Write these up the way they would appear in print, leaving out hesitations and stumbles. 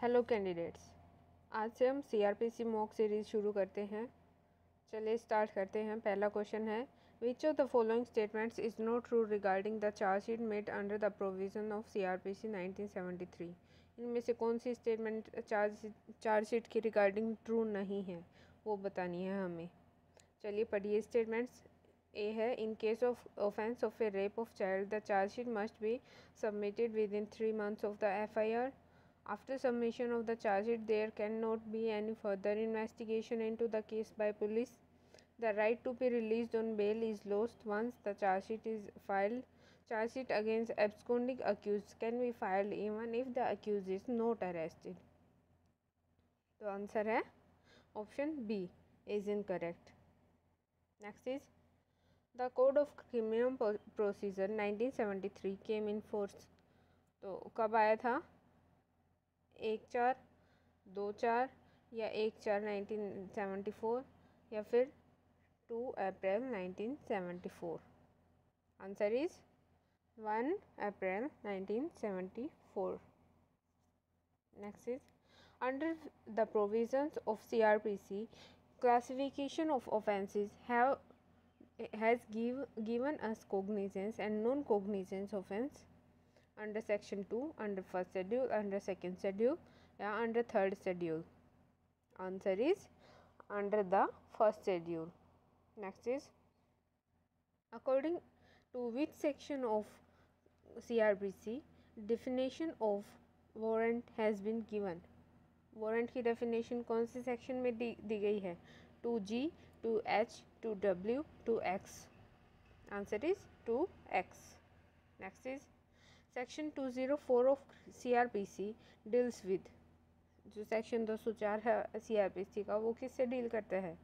Hello candidates, आज से हम सीआरपीसी मॉक सीरीज़ शुरू करते हैं। चलिए स्टार्ट करते हैं। पहला क्वेश्चन है, which of the following statements is not true regarding the chargesheet made under the provision of CrPC 1973। इनमें से कौन सी स्टेटमेंट चार्जशीट की रिगार्डिंग ट्रू नहीं है, वो बतानी है हमें। चलिए पढ़िए स्टेटमेंट्स। ए है, in case of offence of A rape of child the chargesheet must be submitted with in 3 months of the FIR. After submission of the charge sheet, there cannot be any further investigation into the case by police. The right to be released on bail is lost once the charge sheet is filed. Charge sheet against absconding accused can be filed even if the accused is not arrested. तो answer है option B is incorrect. Next is the code of criminal procedure 1973 came in force. तो कब आया था? 1/4, 2/4 या 1/4 1974 या फिर 2 अप्रैल 1974। Answer is 1 April 1974। Next is under the provisions of CRPC classification of offences has given us cognizance and non-cognizance offence under section 2, under first schedule, under second schedule या under third schedule. Answer is under the first schedule. Next is, according to which section of CRPC definition of warrant has been given? Warrant की definition कौन से section में दी गई है? 2G, 2H, 2W, 2X। Answer is 2X। Next is section 204 of CRPC deals with. जो section 204 है CRPC का, वो किससे डील करता है?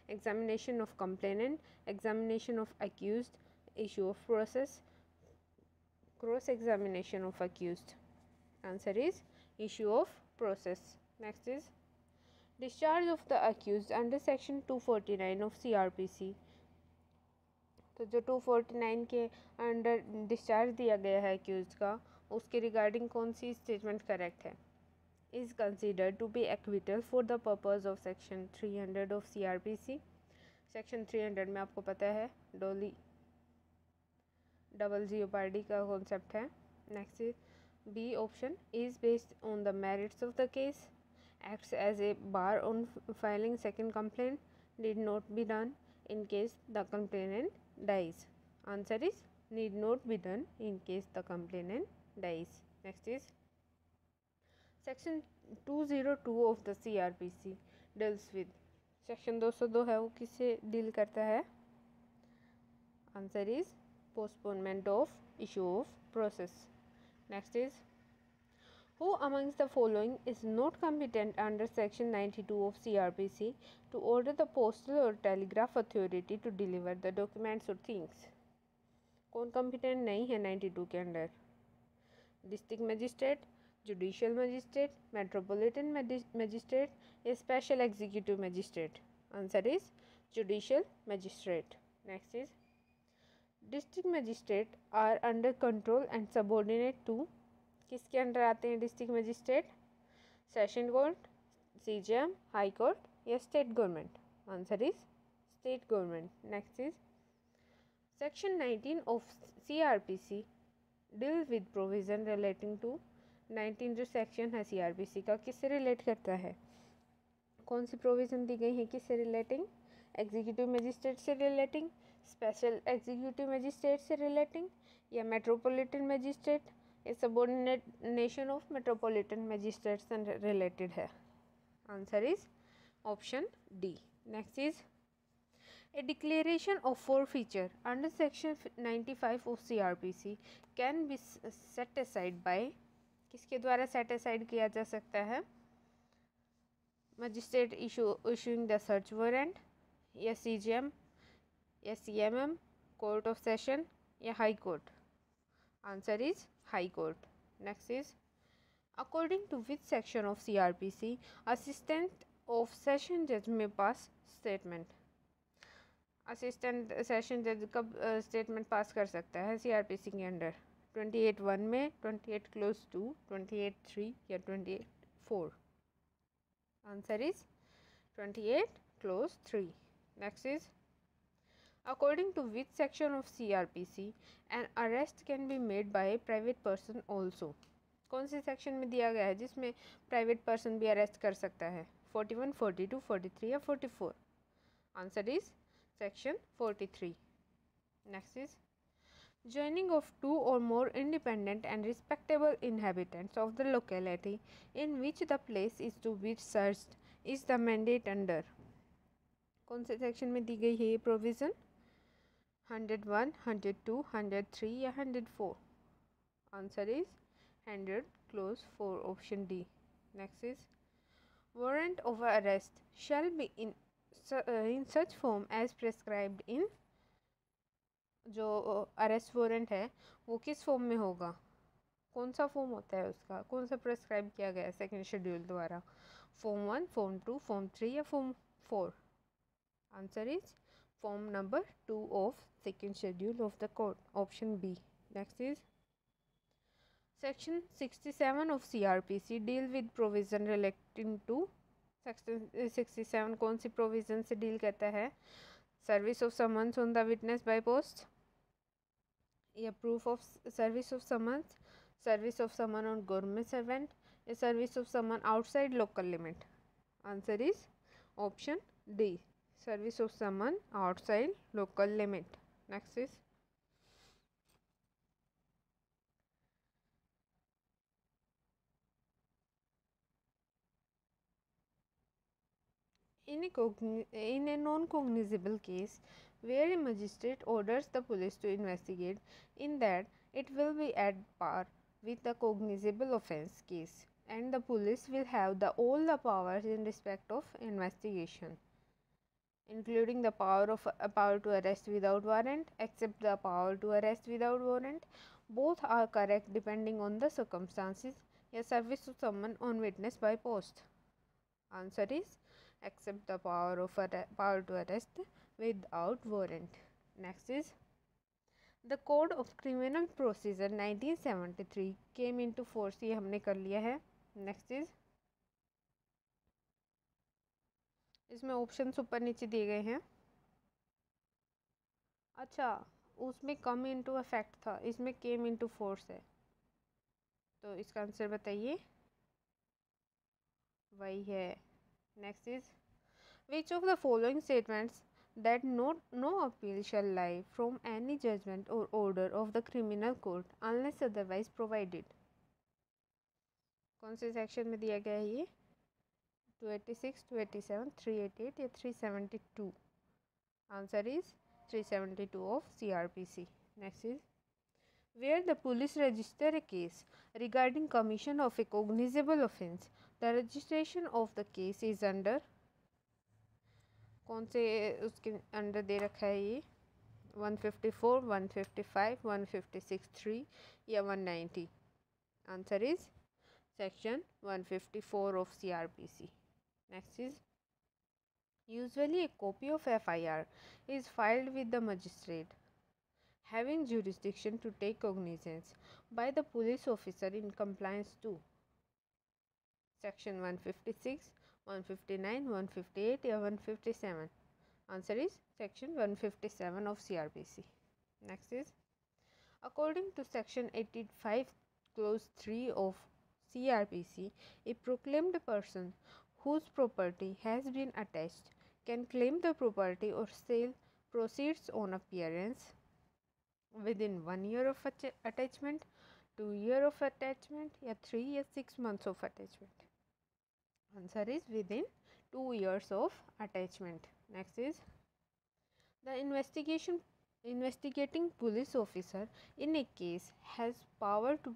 Examination of complainant, examination of accused, issue of process, cross examination of accused. Answer is issue of process. Next is discharge of the accused under section 249 of CRPC। तो जो 249 के under discharge दिया गया है accused का, उसके regarding कौन सी स्टेटमेंट करेक्ट है? Is considered to be acquittal for the purpose of section 300 of CRPC। Section 300 में आपको पता है डोली डबल जीओपार्डी का कॉन्सेप्ट है। Next is B option, is based on the merits of the case, acts as a bar on filing second complaint, need not be done in case the complainant dies. Answer is need not be done in case the complainant dies. Next is section 202 of the CRPC deals with। section 202 है, वो किससे deal करता है? Answer is postponement of issue of process. Next is, who amongst the following is not competent under section 92 of CRPC to order the postal or telegraph authority to deliver the documents or things? कौन competent नहीं है 92 के under? District magistrate, judicial magistrate, metropolitan magistrate या special executive magistrate? Answer is judicial magistrate. Next is district magistrate are under control and subordinate to. किसके under आते हैं district magistrate? Session court, CJM, high court या state government? Answer is state government. Next is section 19 of CRPC deal with provision relating to. 19 जो section है CRPC का, किससे relate करता है? कौन सी प्रोविज़न दी गई है किससे रिलेटिंग? एग्जीक्यूटिव मजिस्ट्रेट से रिलेटिंग, स्पेशल एग्जीक्यूटिव मजिस्ट्रेट से रिलेटिंग या मेट्रोपॉलिटन मजिस्ट्रेट या सबऑर्डिनेशन ऑफ मेट्रोपॉलिटन मजिस्ट्रेट से रिलेटेड है? Answer is option D. Next is a declaration of forfeiture under section 95 of CRPC can be set aside by. किसके द्वारा set aside किया जा सकता है? Magistrate issuing the search warrant या CJM या CMM, कोर्ट ऑफ सेशन या high court? Answer is high court. Next is according to which section of CRPC assistant of session जज में पास स्टेटमेंट। असिस्टेंट सेशन जज कब स्टेटमेंट पास कर सकता है CRPC के अंडर? 28(1) में, 28(2), 28(3) या 28 4. Answer is 28 clause 3. Next is, according to which section of CRPC an arrest can be made by a private person also? कौन से सेक्शन में दिया गया है जिसमें प्राइवेट पर्सन भी अरेस्ट कर सकता है? 41, 42, 43 या 44? Answer is section 43. Next is, joining of two or more independent and respectable inhabitants of the locality in which the place is to be searched is the mandate under? कौन से section में दी गई है ये प्रोविज़न? 101, 102, 103 या 104? Answer is 100 clause 4 option D. Next is, warrant of arrest shall be in such form as prescribed in, जो arrest warrant है वो किस फॉर्म में होगा? कौन सा फॉर्म होता है उसका? कौन सा प्रेस्क्राइब किया गया है सेकेंड शेड्यूल द्वारा? फॉर्म 1, फॉर्म 2, फॉर्म 3 या form 4? Answer is form number 2 of second schedule of the code, option B. Next is, section 67 of CRPC deal with provision relating to. Section 67 कौन सी प्रोविज़न से deal करता है? Service of summons on the witness by post या proof of service of summons, service of summon on government servant या service of summon outside local limit? Answer is option D, service of summon outside local limit. Next is, in a non-cognizable case where a magistrate orders the police to investigate, in that it will be at par with the cognizable offence case and the police will have all the powers in respect of investigation, including the power to arrest without warrant, except the power to arrest without warrant. Both are correct depending on the circumstances. या service of summon on witness by post? Answer is except the power to arrest without warrant. Next is, the Code of Criminal Procedure 1973 came into force. ये हमने कर लिया है. Next is, इसमें options ऊपर नीचे दिए गए हैं. अच्छा, उसमें कम इनटू इफेक्ट था, इसमें केम इनटू फोर्स है, तो इसका आंसर बताइए. वही है. Next is, which of the following statements that no appeal shall lie from any judgment or order of the criminal court unless otherwise provided? कौन से सेक्शन में दिया गया है ये? 286, 287, 388 या 372? Answer is 372 of CRPC. Next is, where the police register a case regarding commission of a cognizable offence, the registration of the case is under. कौन से उसके अंडर दे रखा है ये? 154, 155, 156(3) या 190? Answer is section 154 of CRPC. Next is, usually a copy of FIR is filed with the magistrate having jurisdiction to take cognizance by the police officer in compliance to section 156, 159, 158 या 157? Answer is section 157 of CRPC. Next is, according to section 85 clause 3 of CRPC, a proclaimed person whose property has been attached can claim the property or sale proceeds on appearance within 1 year of attachment, 2 years of attachment या 3 या 6 months of attachment? Answer is within 2 years of attachment. Next is, the investigating police officer in a case has power to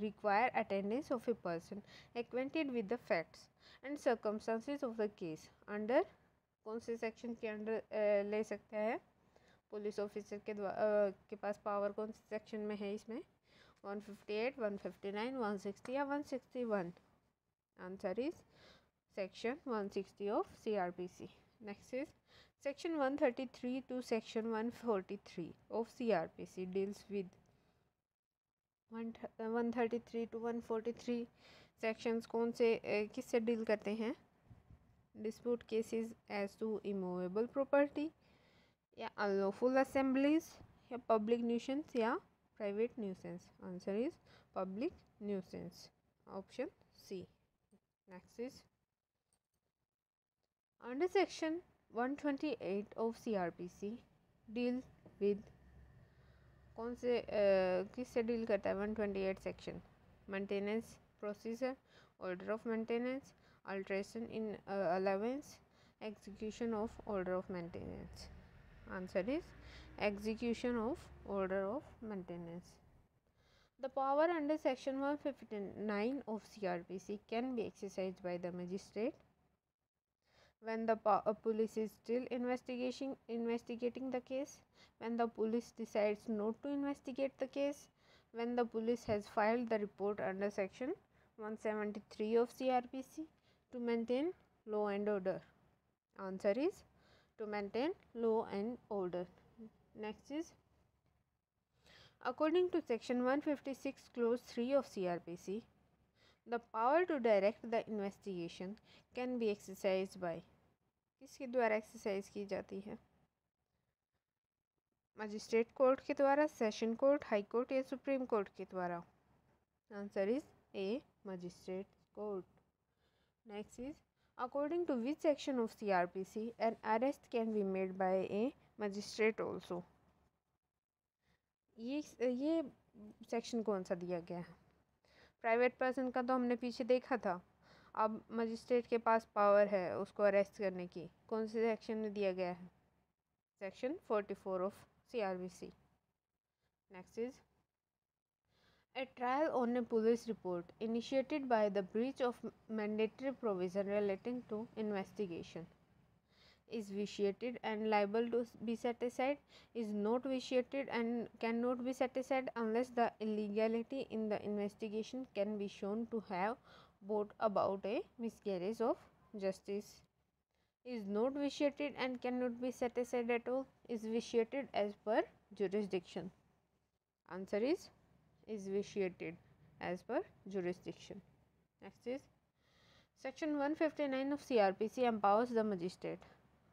require attendance of a person acquainted with the facts and circumstances of the case under. कौन से section के under ले सकता है police officer के पास power? कौन से section में है इसमें? 158, 159, 160 या 161? Answer is section 160 of CRPC. Next is, section 133 to section 143 of CRPC deals with 133 to 143 sections कौन से किससे डील करते हैं? Dispute cases as to immovable property, या अनलॉफुल असेंबलीज, या पब्लिक न्यूसेंस, या private nuisance. Answer is public nuisance. Option C. Next is under section 128 of CRPC deal with. कौन से किससे डील करता है 128 section? Maintenance procedure, order of maintenance, alteration in allowance, execution of order of maintenance. Answer is execution of order of maintenance. The power under section 159 of CRPC can be exercised by the magistrate when the police is still investigating the case, when the police decides not to investigate the case, when the police has filed the report under section 173 of CRPC to maintain law and order. Answer is to maintain law and order. Next is, according to section 156 clause 3 of CRPC, the power to direct the investigation can be exercised by. किसके द्वारा exercise की जाती है? Magistrate court के द्वारा, session court, high court या supreme court के द्वारा? Answer is a, magistrate court. Next is, according to which section of CRPC an arrest can be made by a magistrate also. ये section कौन सा दिया गया है? प्राइवेट पर्सन का तो हमने पीछे देखा था. अब मजिस्ट्रेट के पास पावर है उसको अरेस्ट करने की. कौन से सेक्शन में दिया गया है? Section 44 of CRPC. Next is, a trial on a police report initiated by the breach of mandatory provision relating to investigation is vitiated and liable to be set aside, is not vitiated and cannot be set aside unless the illegality in the investigation can be shown to have brought about a miscarriage of justice, is not vitiated and cannot be set aside at all, is vitiated as per jurisdiction. Answer is vitiated as per jurisdiction. Next is, section 159 of CRPC empowers the magistrate.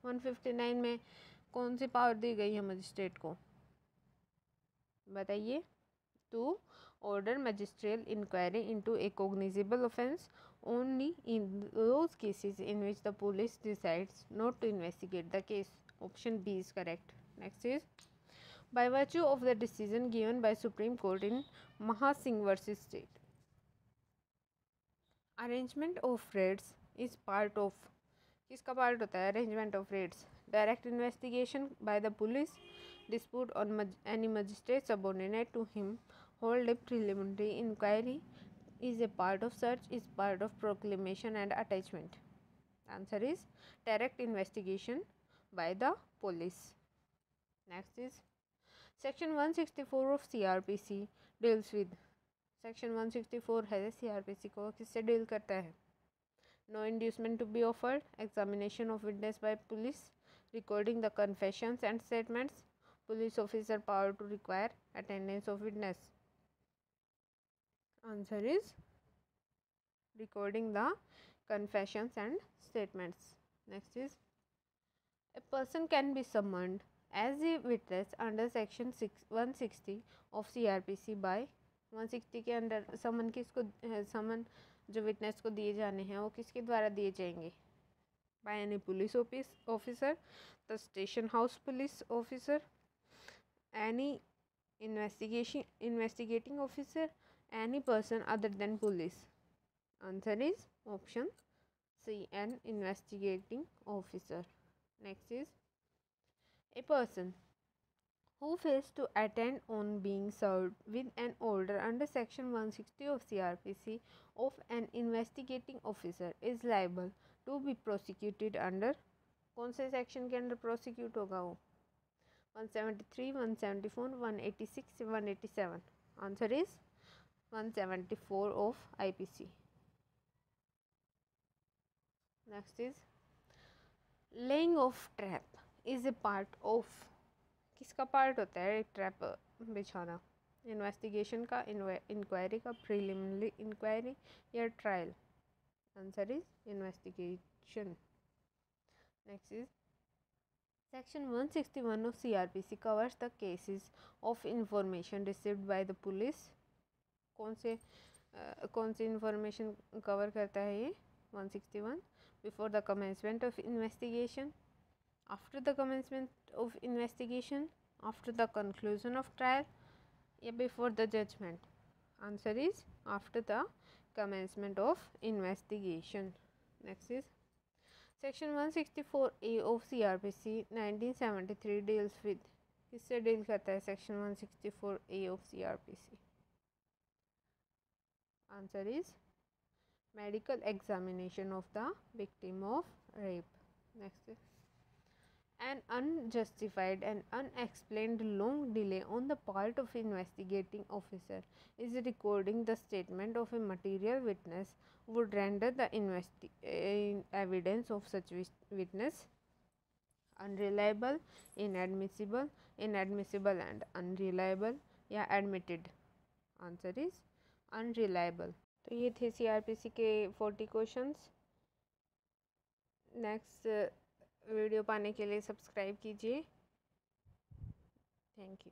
159 में कौन सी power दी गई है magistrate को? बताइए. To order magisterial inquiry into a cognizable offence only in those cases in which the police decides not to investigate the case. Option B is correct. Next is, by virtue of the decision given by Supreme Court in Mahasingh versus State, arrangement of raids is part of. किसका part होता है arrangement of raids? Direct investigation by the police, dispute on any magistrate subordinate to him, hold a preliminary inquiry, is a part of search, is part of proclamation and attachment. Answer is direct investigation by the police. Next is, section 164 of CRPC deals with. section 164 है CRPC को किससे deal करता है? No inducement to be offered, examination of witness by police, recording the confessions and statements, police officer power to require attendance of witness. Answer is recording the confessions and statements. Next is, a person can be summoned as a witness under section 160 of CRPC by 160 के अंदर समन किसको समन जो witness को दिए जाने हैं वो किसके द्वारा दिए जाएंगे? By any police officer, the station house police officer, any investigating officer, any person other than police. Answer is option C, an investigating officer. Next is, a person who fails to attend on being served with an order under section 160 of CRPC of an investigating officer is liable to be prosecuted under. कौन से section के अंदर prosecute होगा वो? 173, 174, 186, 187. Answer is 174 of IPC. Next is, laying of trap is a part of. किसका part होता है trap बिछाना? इन्वेस्टिगेशन का, इंक्वायरी का, प्रिलिमिनरी इंक्वायरी या trial? Answer is investigation. Next is Section 161 of CRPC covers the cases of information received by the police. कौन से information cover करता है ये 161? Before the commencement of investigation, after the commencement of investigation, after the conclusion of trial या before the judgment? Answer is after the commencement of investigation. Next is Section 164A of CRPC 1973 deals with, किससे deal करता है Section 164A of CRPC? Answer is medical examination of the victim of rape. Next is an unjustified and unexplained long delay on the part of investigating officer is recording the statement of a material witness would render the evidence of such witness unreliable, inadmissible, and unreliable या admitted. Answer is unreliable. तो ये थे CRPC के 40 questions. Next video पाने के लिए subscribe कीजिए. Thank you.